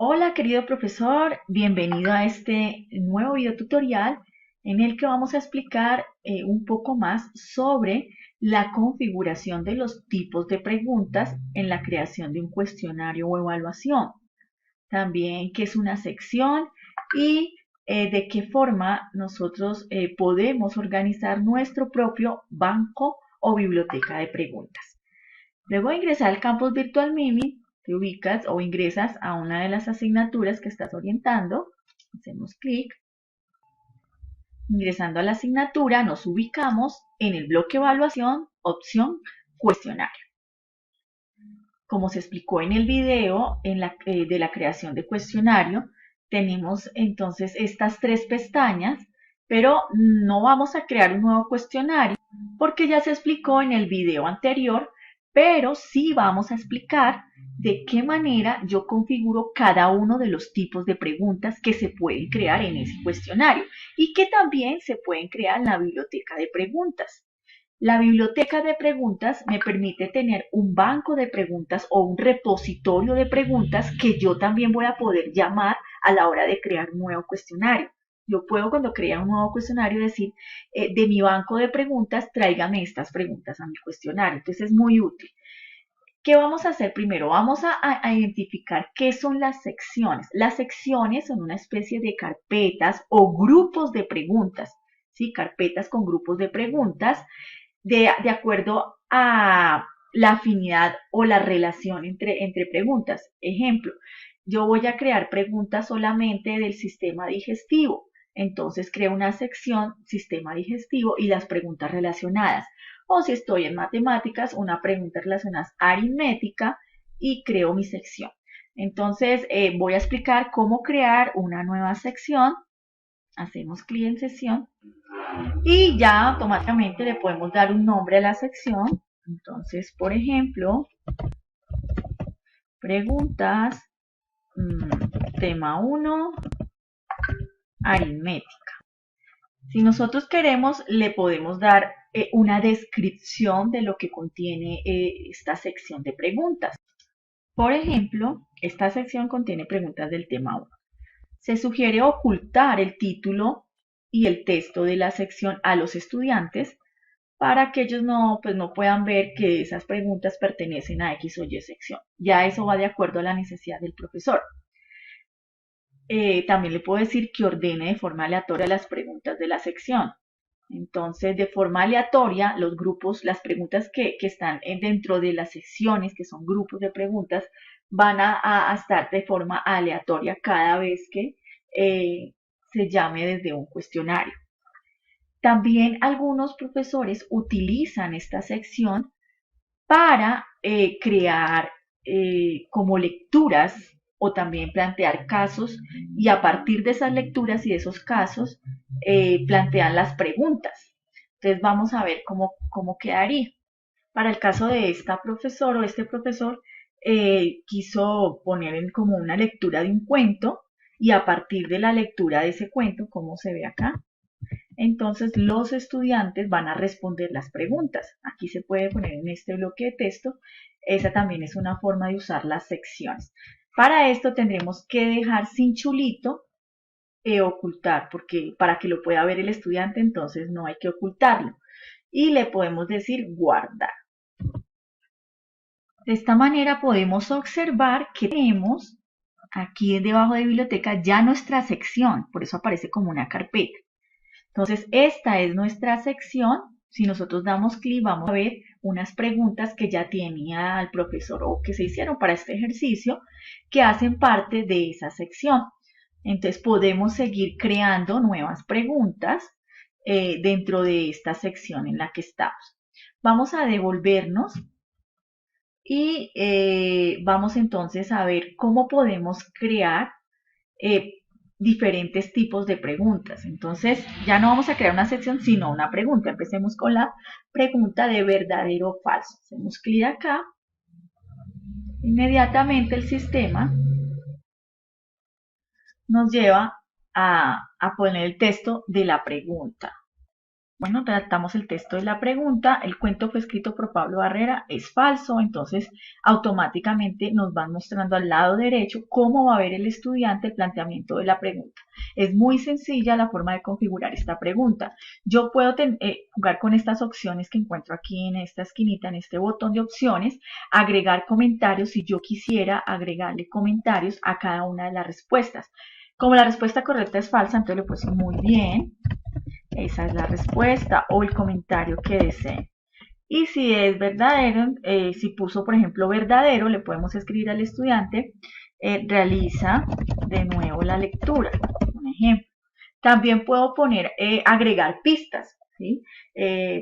Hola querido profesor, bienvenido a este nuevo video tutorial en el que vamos a explicar un poco más sobre la configuración de los tipos de preguntas en la creación de un cuestionario o evaluación. También qué es una sección y de qué forma nosotros podemos organizar nuestro propio banco o biblioteca de preguntas. Luego de ingresar al campus virtual Mimi, te ubicas o ingresas a una de las asignaturas que estás orientando. Hacemos clic. Ingresando a la asignatura, nos ubicamos en el bloque evaluación, opción cuestionario. Como se explicó en el video de la creación de cuestionario, tenemos entonces estas tres pestañas, pero no vamos a crear un nuevo cuestionario porque ya se explicó en el video anterior, pero sí vamos a explicar de qué manera yo configuro cada uno de los tipos de preguntas que se pueden crear en ese cuestionario y que también se pueden crear en la biblioteca de preguntas. La biblioteca de preguntas me permite tener un banco de preguntas o un repositorio de preguntas que yo también voy a poder llamar a la hora de crear un nuevo cuestionario. Yo puedo cuando crea un nuevo cuestionario decir, de mi banco de preguntas, tráigame estas preguntas a mi cuestionario. Entonces es muy útil. ¿Qué vamos a hacer primero? Vamos a identificar qué son las secciones. Las secciones son una especie de carpetas o grupos de preguntas, ¿sí? Carpetas con grupos de preguntas de acuerdo a la afinidad o la relación entre preguntas. Ejemplo, yo voy a crear preguntas solamente del sistema digestivo. Entonces creo una sección sistema digestivo y las preguntas relacionadas. O si estoy en matemáticas, una pregunta relacionada a aritmética y creo mi sección. Entonces voy a explicar cómo crear una nueva sección. Hacemos clic en sesión y ya automáticamente le podemos dar un nombre a la sección. Entonces, por ejemplo, preguntas, tema 1, aritmética. Si nosotros queremos, le podemos dar una descripción de lo que contiene esta sección de preguntas. Por ejemplo, esta sección contiene preguntas del tema 1. Se sugiere ocultar el título y el texto de la sección a los estudiantes para que ellos no puedan ver que esas preguntas pertenecen a X o Y sección. Ya eso va de acuerdo a la necesidad del profesor. También le puedo decir que ordene de forma aleatoria las preguntas de la sección. Entonces, de forma aleatoria, los grupos, las preguntas que están dentro de las secciones, que son grupos de preguntas, van a estar de forma aleatoria cada vez que se llame desde un cuestionario. También algunos profesores utilizan esta sección para crear como lecturas o también plantear casos y a partir de esas lecturas y de esos casos plantean las preguntas. Entonces vamos a ver cómo quedaría. Para el caso de esta profesora o este profesor, quiso poner en como una lectura de un cuento y a partir de la lectura de ese cuento, como se ve acá, entonces los estudiantes van a responder las preguntas. Aquí se puede poner en este bloque de texto. Esa también es una forma de usar las secciones. Para esto tendremos que dejar sin chulito ocultar, porque para que lo pueda ver el estudiante, entonces no hay que ocultarlo. Y le podemos decir guardar. De esta manera podemos observar que tenemos aquí debajo de biblioteca ya nuestra sección, por eso aparece como una carpeta. Entonces, esta es nuestra sección. Si nosotros damos clic, vamos a ver unas preguntas que ya tenía el profesor o que se hicieron para este ejercicio que hacen parte de esa sección. Entonces, podemos seguir creando nuevas preguntas dentro de esta sección en la que estamos. Vamos a devolvernos y vamos entonces a ver cómo podemos crear diferentes tipos de preguntas. Entonces, ya no vamos a crear una sección, sino una pregunta. Empecemos con la pregunta de verdadero o falso. Hacemos clic acá. Inmediatamente el sistema nos lleva a poner el texto de la pregunta. Bueno, redactamos el texto de la pregunta. El cuento fue escrito por Pablo Barrera, es falso, entonces automáticamente nos van mostrando al lado derecho cómo va a ver el estudiante el planteamiento de la pregunta. Es muy sencilla la forma de configurar esta pregunta. Yo puedo jugar con estas opciones que encuentro aquí en esta esquinita, en este botón de opciones, agregar comentarios si yo quisiera agregarle comentarios a cada una de las respuestas. Como la respuesta correcta es falsa, entonces le puse muy bien. Esa es la respuesta o el comentario que deseen. Y si es verdadero, si puso por ejemplo verdadero, le podemos escribir al estudiante, realiza de nuevo la lectura, un ejemplo. También puedo poner, agregar pistas, ¿sí?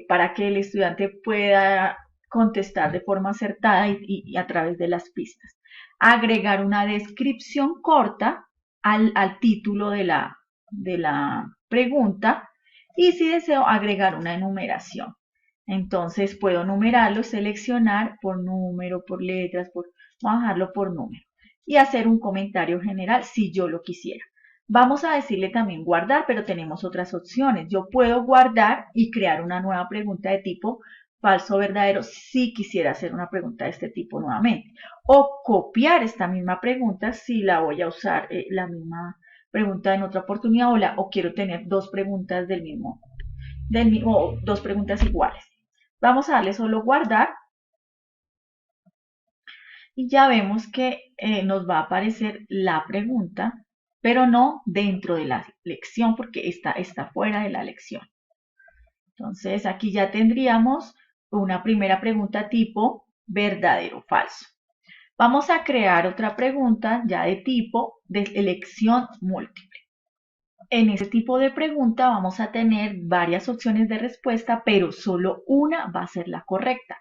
Para que el estudiante pueda contestar de forma acertada y a través de las pistas. Agregar una descripción corta al título de la pregunta y si deseo agregar una enumeración. Entonces puedo numerarlo, seleccionar por número, por letras, vamos a dejarlo por número y hacer un comentario general si yo lo quisiera. Vamos a decirle también guardar, pero tenemos otras opciones. Yo puedo guardar y crear una nueva pregunta de tipo falso o verdadero si quisiera hacer una pregunta de este tipo nuevamente. O copiar esta misma pregunta si la voy a usar la misma pregunta en otra oportunidad o quiero tener dos preguntas del mismo, dos preguntas iguales. Vamos a darle solo guardar y ya vemos que nos va a aparecer la pregunta, pero no dentro de la lección porque está fuera de la lección. Entonces aquí ya tendríamos una primera pregunta tipo verdadero o falso. Vamos a crear otra pregunta ya de tipo de elección múltiple. En ese tipo de pregunta vamos a tener varias opciones de respuesta, pero solo una va a ser la correcta.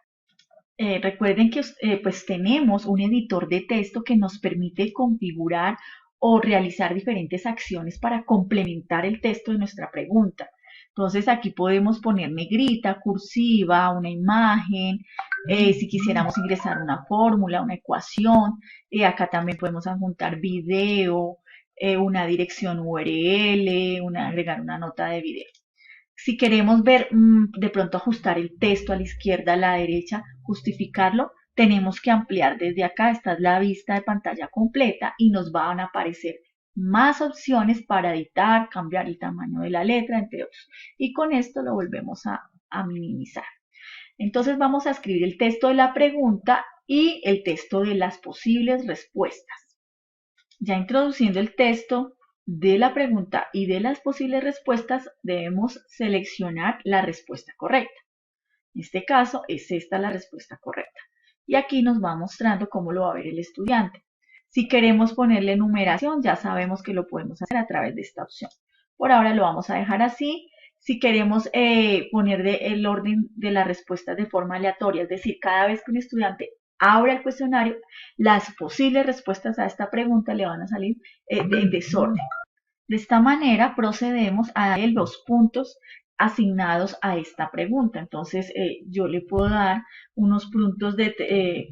Recuerden que pues tenemos un editor de texto que nos permite configurar o realizar diferentes acciones para complementar el texto de nuestra pregunta. Entonces aquí podemos poner negrita, cursiva, una imagen, si quisiéramos ingresar una fórmula, una ecuación. Acá también podemos adjuntar video, una dirección URL, agregar una nota de video. Si queremos ver, de pronto ajustar el texto a la izquierda, a la derecha, justificarlo, tenemos que ampliar desde acá. Esta es la vista de pantalla completa y nos van a aparecer más opciones para editar, cambiar el tamaño de la letra, entre otros. Y con esto lo volvemos a minimizar. Entonces vamos a escribir el texto de la pregunta y el texto de las posibles respuestas. Ya introduciendo el texto de la pregunta y de las posibles respuestas, debemos seleccionar la respuesta correcta. En este caso, es esta la respuesta correcta. Y aquí nos va mostrando cómo lo va a ver el estudiante. Si queremos ponerle numeración, ya sabemos que lo podemos hacer a través de esta opción. Por ahora lo vamos a dejar así. Si queremos poner el orden de las respuestas de forma aleatoria, es decir, cada vez que un estudiante abra el cuestionario, las posibles respuestas a esta pregunta le van a salir en desorden. De esta manera procedemos a darle los puntos asignados a esta pregunta. Entonces yo le puedo dar unos puntos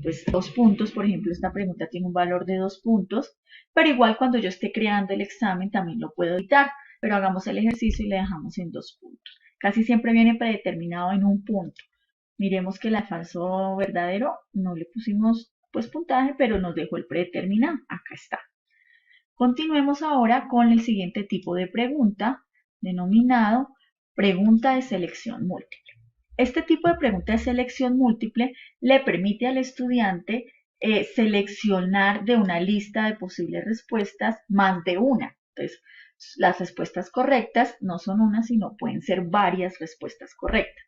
pues 2 puntos, por ejemplo, esta pregunta tiene un valor de 2 puntos, pero igual cuando yo esté creando el examen también lo puedo editar, pero hagamos el ejercicio y le dejamos en 2 puntos. Casi siempre viene predeterminado en un punto. Miremos que la falso o verdadero no le pusimos pues puntaje, pero nos dejó el predeterminado. Acá está. Continuemos ahora con el siguiente tipo de pregunta, denominado pregunta de selección múltiple. Este tipo de pregunta de selección múltiple le permite al estudiante seleccionar de una lista de posibles respuestas más de una. Entonces, las respuestas correctas no son una, sino pueden ser varias respuestas correctas.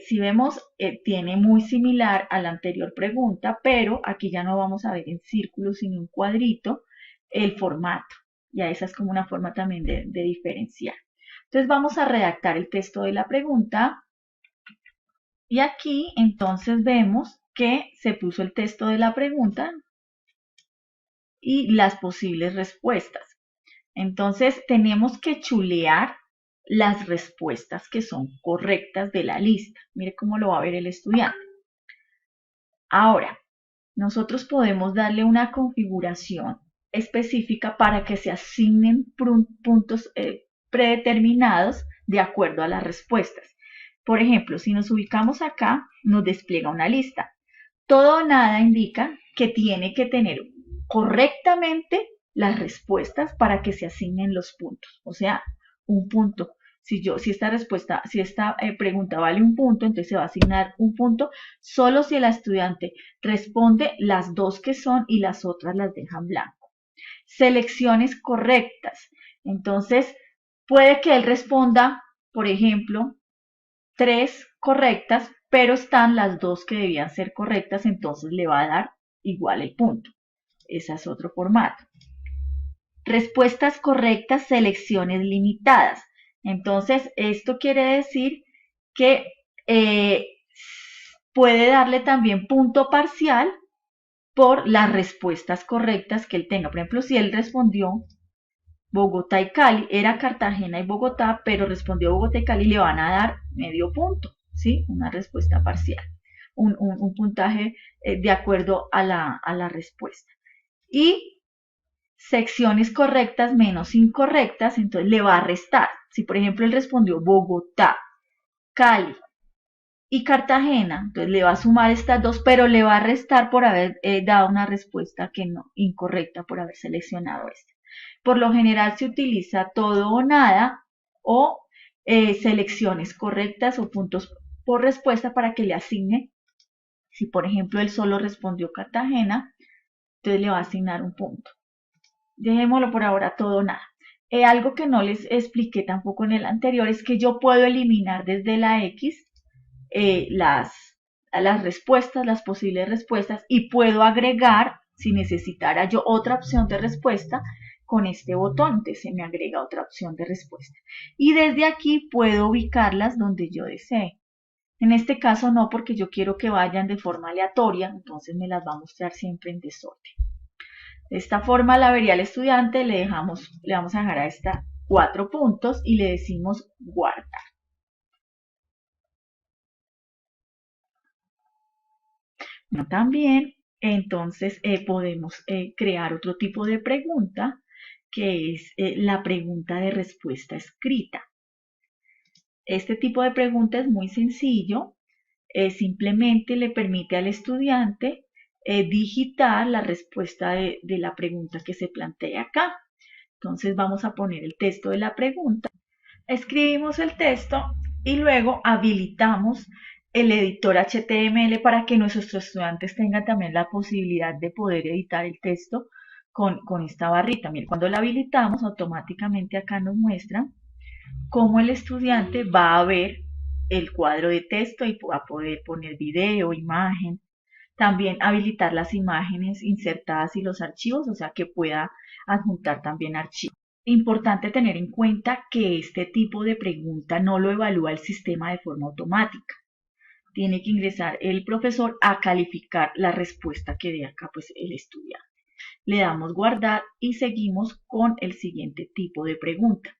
Si vemos, tiene muy similar a la anterior pregunta, pero aquí ya no vamos a ver en círculo, sino en cuadrito, el formato. Ya esa es como una forma también de diferenciar. Entonces vamos a redactar el texto de la pregunta. Y aquí entonces vemos que se puso el texto de la pregunta y las posibles respuestas. Entonces tenemos que chulear las respuestas que son correctas de la lista. Mire cómo lo va a ver el estudiante. Ahora, nosotros podemos darle una configuración específica para que se asignen puntos predeterminados de acuerdo a las respuestas. Por ejemplo, si nos ubicamos acá, nos despliega una lista. Todo o nada indica que tiene que tener correctamente las respuestas para que se asignen los puntos. O sea, un punto. Si esta pregunta vale un punto, entonces se va a asignar un punto solo si el estudiante responde las dos que son y las otras las dejan blanco. Selecciones correctas. Entonces, puede que él responda, por ejemplo, 3 correctas, pero están las dos que debían ser correctas, entonces le va a dar igual el punto. Ese es otro formato. Respuestas correctas, selecciones limitadas. Entonces, esto quiere decir que puede darle también punto parcial por las respuestas correctas que él tenga. Por ejemplo, si él respondió Bogotá y Cali, era Cartagena y Bogotá, pero respondió Bogotá y Cali, le van a dar medio punto, ¿sí? Una respuesta parcial, un puntaje de acuerdo a la respuesta. Y secciones correctas menos incorrectas, entonces le va a restar. Si por ejemplo él respondió Bogotá, Cali y Cartagena, entonces le va a sumar estas dos, pero le va a restar por haber dado una respuesta que no, incorrecta, por haber seleccionado esta. Por lo general se utiliza todo o nada o selecciones correctas o puntos por respuesta para que le asigne. Si por ejemplo él solo respondió Cartagena, entonces le va a asignar un punto. Dejémoslo por ahora todo o nada. Algo que no les expliqué tampoco en el anterior es que yo puedo eliminar desde la X las respuestas, las posibles respuestas, y puedo agregar, si necesitara yo otra opción de respuesta, con este botón, entonces se me agrega otra opción de respuesta. Y desde aquí puedo ubicarlas donde yo desee. En este caso no, porque yo quiero que vayan de forma aleatoria, entonces me las va a mostrar siempre en desorden. De esta forma la vería el estudiante, le vamos a dejar a esta 4 puntos y le decimos guardar. No, también, entonces podemos crear otro tipo de pregunta, que es la pregunta de respuesta escrita. Este tipo de pregunta es muy sencillo, simplemente le permite al estudiante digitar la respuesta de la pregunta que se plantea acá. Entonces vamos a poner el texto de la pregunta, escribimos el texto y luego habilitamos el editor HTML para que nuestros estudiantes tengan también la posibilidad de poder editar el texto con esta barrita. Miren, cuando la habilitamos, automáticamente acá nos muestra cómo el estudiante va a ver el cuadro de texto y va a poder poner video, imagen. También habilitar las imágenes insertadas y los archivos, o sea que pueda adjuntar también archivos. Importante tener en cuenta que este tipo de pregunta no lo evalúa el sistema de forma automática. Tiene que ingresar el profesor a calificar la respuesta que dé acá pues el estudiante. Le damos guardar y seguimos con el siguiente tipo de pregunta.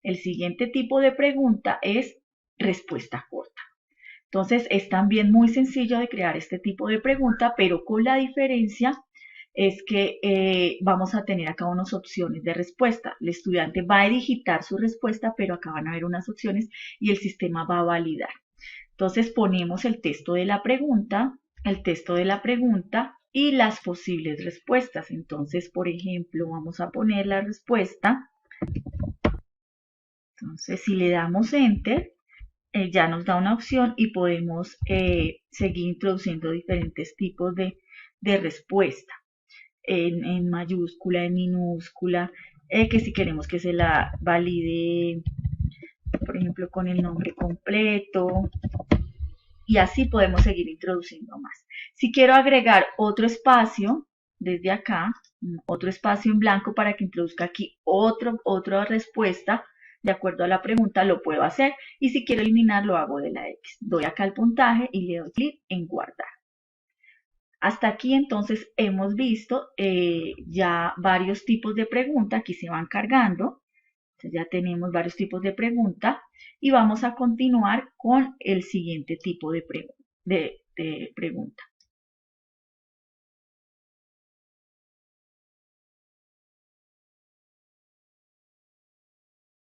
El siguiente tipo de pregunta es respuesta corta. Entonces es también muy sencillo de crear este tipo de pregunta, pero con la diferencia es que vamos a tener acá unas opciones de respuesta. El estudiante va a digitar su respuesta, pero acá van a haber unas opciones y el sistema va a validar. Entonces ponemos el texto de la pregunta y las posibles respuestas. Entonces, por ejemplo, vamos a poner la respuesta. Entonces, si le damos Enter, ya nos da una opción y podemos seguir introduciendo diferentes tipos de respuesta. En mayúscula, en minúscula, que si queremos que se la valide, por ejemplo, con el nombre completo, y así podemos seguir introduciendo más. Si quiero agregar otro espacio, desde acá, otro espacio en blanco para que introduzca aquí otra respuesta, de acuerdo a la pregunta, lo puedo hacer, y si quiero eliminar, lo hago de la X. Doy acá el puntaje y le doy clic en guardar. Hasta aquí entonces hemos visto ya varios tipos de preguntas, aquí se van cargando, entonces ya tenemos varios tipos de pregunta y vamos a continuar con el siguiente tipo de pregunta.